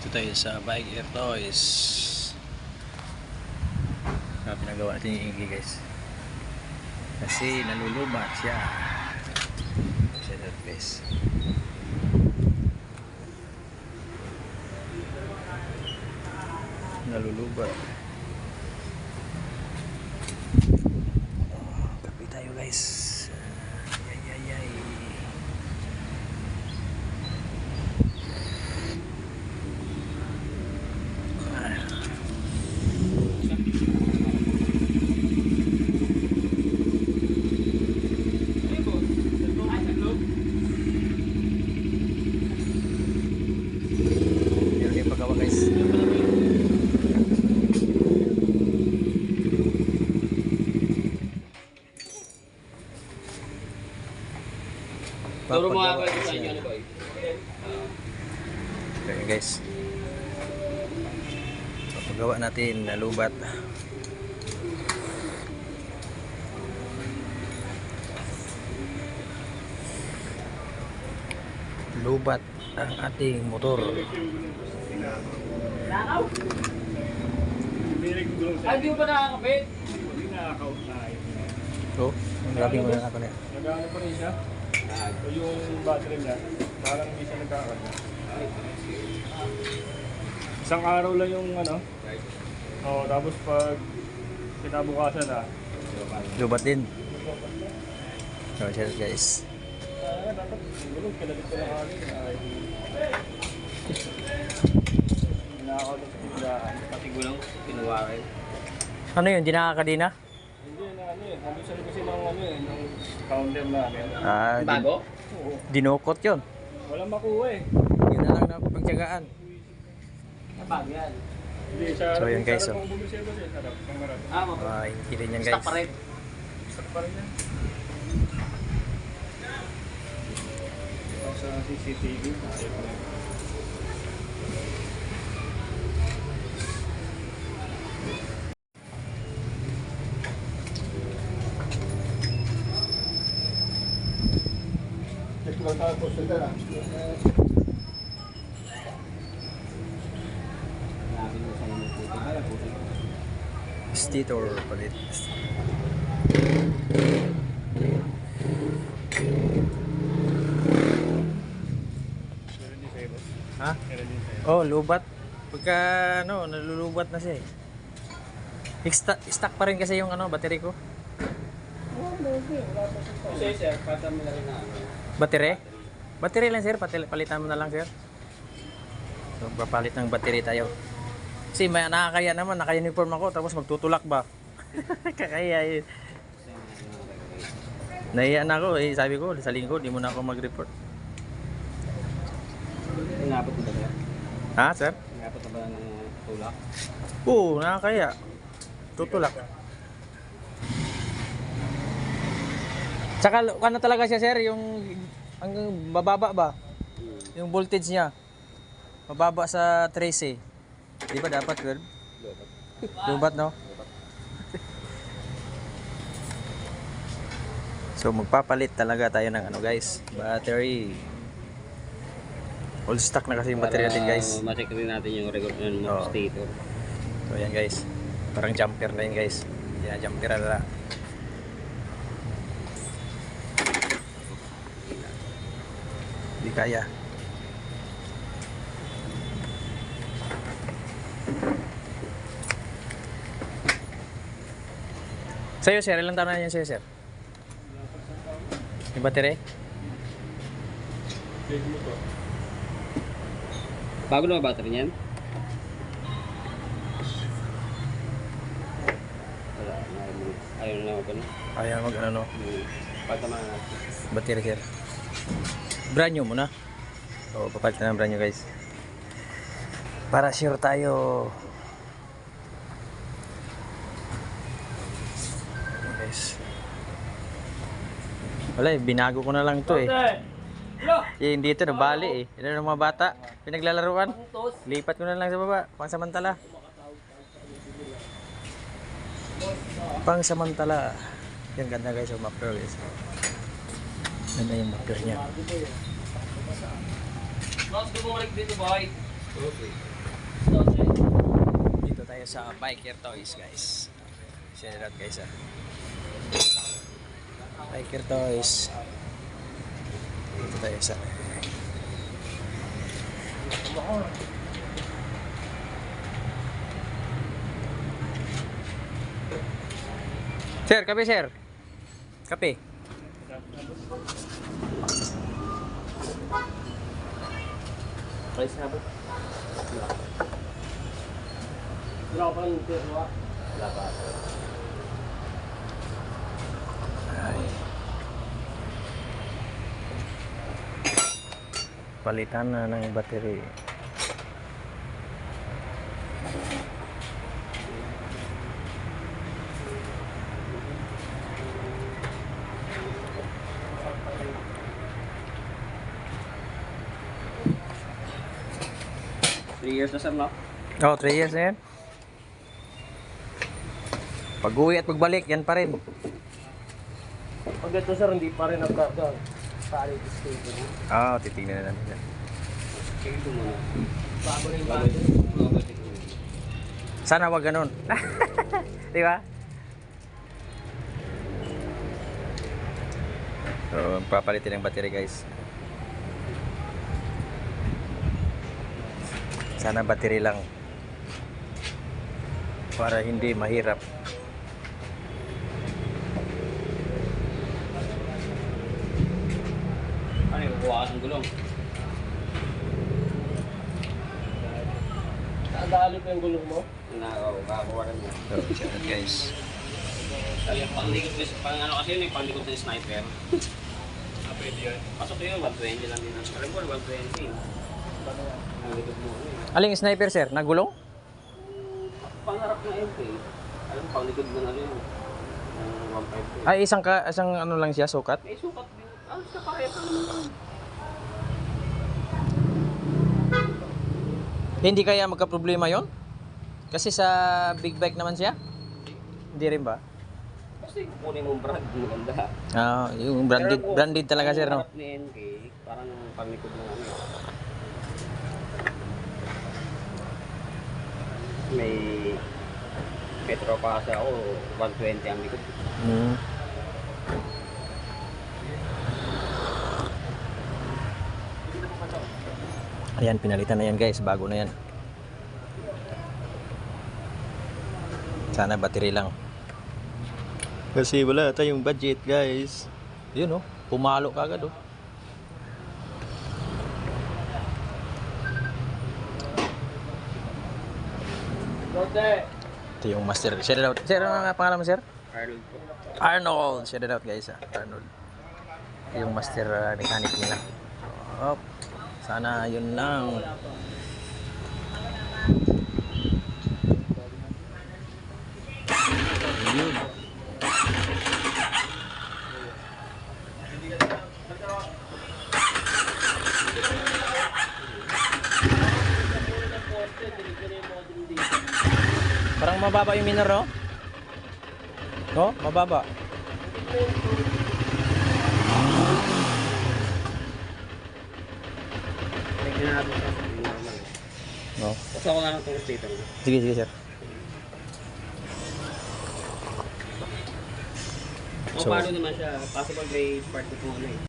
Dito tayo sa Bike Air Toys. Pinagawa natin yung Iggy, guys. Kasi nalulubat siya. Sa that face. Nalulubat. Kapi tayo, guys. Ay. Turo mo nga kayo sa inyo, ano ba? Okay, guys. Papagawa natin na lubat. Lubat ang ating motor. Nakaw? Ay, di mo pa nakakabit? Hindi nakakaut na. So, ang grabing wala na pala. Nag-ano pa rin siya? O yung battery niya, parang hindi siya nagkakad na. Isang araw lang yung ano. Oo, tapos pag kinabukasan na. Lubat din. So, cheers, guys. Dapat gulong, kinalit ko lang kami. Nakakaut sa tindahan. Pati gulang, pinuwarin. Ano yun? Di nakakadina? Hindi na ano eh. Nandun sa kasi ng ano eh, ng counter namin. Bago? Oo. Dinukot yun. Walang makuha eh. Yun na lang na pagtyagaan. Bago yan. Hindi siya. So, yun, guys, Sarap oh. ang bumisya ba siya? Sarap. Ang marami. Hindi rin yan, guys. Stock pa rin. Sarap pa rin yan. Sa CCTV, ayaw ko rin. Stitor palit. Meron din sa'yo, boss. Ha? Meron din sa'yo. Oh, lubat. Pagka ano, nalulubat na siya eh. Stock pa rin kasi yung ano, battery ko. Kasi sir, pata mo na rin na ano. Battery? Battery lang, sir. Palitan mo na lang, sir. So, papalit ng battery tayo. Kasi may nakakaya naman, naka-uniform ako tapos magtutulak ba? Kakaya yun. Nahiya na ako eh, sabi ko sa linggo di mo na ako mag-report. Ingapot mo ba ba? Ha, sir? Ingapot na ba ng tulak? Oo, nakakaya. Tutulak. Tsaka ano talaga siya, sir, yung ang bababa ba? Yung voltage niya. Mababa sa 13. Di ba dapat, sir? Lubat, no? So magpapalit talaga tayo ng ano, guys, battery. All stock na kasi yung battery natin, guys. Ma-check rin natin yung record ng Oo. stator. So ayan, guys. Parang jumper na yun, guys. Yan, jumper na. Hindi kaya. Sa'yo, sir, ilang taon na yan sa'yo, sir? Yung battery? Check mo to. Bago na ba battery niyan? Wala. Ayaw na lang ako na. Ayan, mag ano, no? Pagtama na natin. Battery, sir. Brand new muna. Oo, papalit na ng brand new, guys. Para sure tayo. Ayan, guys. Wala eh, binago ko na lang ito eh. Eh, hindi ito, nabali eh. Yan ang mga bata. Pinaglalaruan. Lipat ko na lang sa baba. Pangsamantala. Pangsamantala. Yan, ganda guys, yung muffler guys. Ganda yung muffler niya. Mas bumalik dito, boy. Okay. Dito tayo sa Biker Toys, guys. Share out guys Biker Toys. Dito tayo sa Sir, kape sir. Kape. Price na ba? Wala ka pang tiro. Wala pa. Ay. Palitan na ng battery. Three years na sir, no? Oh, 3 years na yan. Pag-uwi at pagbalik, yan pa rin. Pag ito sir, hindi pa rin nagkarga. Pari display. Ah, titignan na natin. Sige ito muna. Bago rin ba? Sana wag ganun. Di ba? So, papalitin ng battery guys. Sana battery lang. Para hindi mahirap. Ano yung buwakas ng gulong? Nadali pa yung gulong mo? Kakakuha rin niya. So, shout guys. Ay, panglikod ko, ano kasi yun, yung panglikod ng sniper. Pwede yan. Pasok yun, 120 lang din. Alam ko, 120. Ang likod mo, ano eh. Aling sniper sir? Nagulong? Pangarap na MP. Alam mo, panglikod ng ano yun. 150. Ay, isang ano lang siya, sukat? May sukat din. Ano siya parehas naman. Hindi kaya magka-problema yon? Kasi sa big bike naman siya? Hindi rin ba? Basta yung kunin mong brand, maganda. Ah, yung branded talaga sir, no? Ang harap ni NK, parang panglikod ng ano. May Petro pa kasi ako, 120 ang likod. Hmm. Ayan, pinalitan na yan guys, bago na yan. Sana battery lang. Kasi wala tayong budget guys. Yun oh, pumalo ka agad oh. Lote! Ito yung master. Share it out. Sir, ano nga pangalan mo sir? Arnold po. Arnold. Share it out guys Arnold. Yung master mechanic nila. Oh, sana yun lang. Yun. Parang mababa yung minor, no? No? Mababa. Tingnan natin sa normal. No? Basta ako nga ng tourist dito. Sige, sige, sir. So, paano naman siya? Possible may part na kung ano eh.